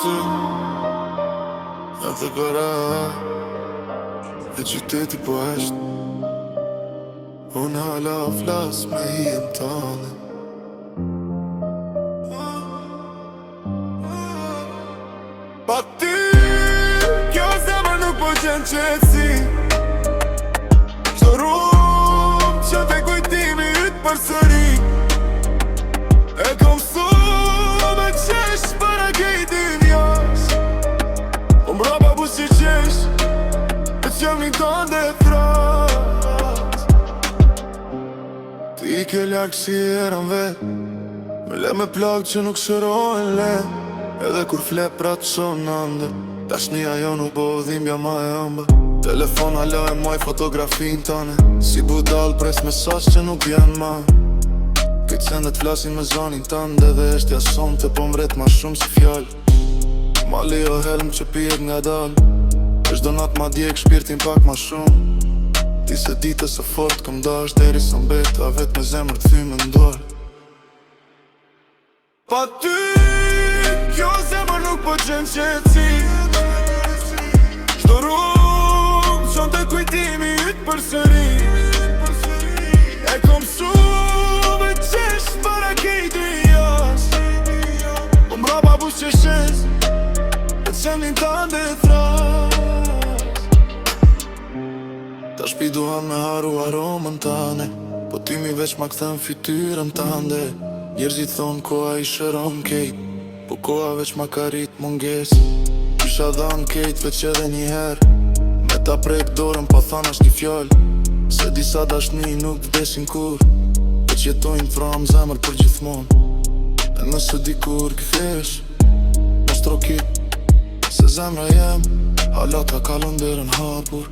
ty edhe gara e qyteti po esht. Unë hala flas me hijen tane. Pa ty kjo zemër nuk po qenë qetësi. Qdo rrugë që te kujtimi ytë përsëri e kom su me qesh para kejtin jash. Po mbrapa bu si qesh e qëm një tonë dhe thras. Ti ke lakë si eran vet, me le me plak që nuk shërojnë le. Edhe kur fle pra të sonande, dashnia jo nuk po dhimbja ma e ëmba. Telefon hala e maj fotografin tane, si budal pres mesazh që nuk vjen ma. Këtë sendet flasin me zonin tande dhe eshtja sonte po mret ma shumë si fjall. Mali o helm që pijet nga dal, çdo nat ma djek shpirtin pak ma shumë. Ti se dite se fort këm dash deri së mbet, a vet me zemër t'thy me ndor. Pa ty kjo zemër nuk po qenë qetësi. Qdo rrugë qon të kujtimi ytë përsëri e kom su me qesh para kejti jash. Po mbrapa bush që shes e qem një tanë dhe thras. Ta shpi duhan me haru aromën tane, po ty mi veç ma këthen fytyrën tande. Njerëzit thonë koha i shëron kejt, po koha veç ma ka rrit munges. Kisha dhan kejt veç edhe njëher, me ta prek dorën pa than asht një fjall. Se disa dashni nuk vdesin kur, veç jetojnë fram zemër për gjithmon. E nëse dikur këthesh, mos trokit, se zemra jem hala ta kalon derën hapur.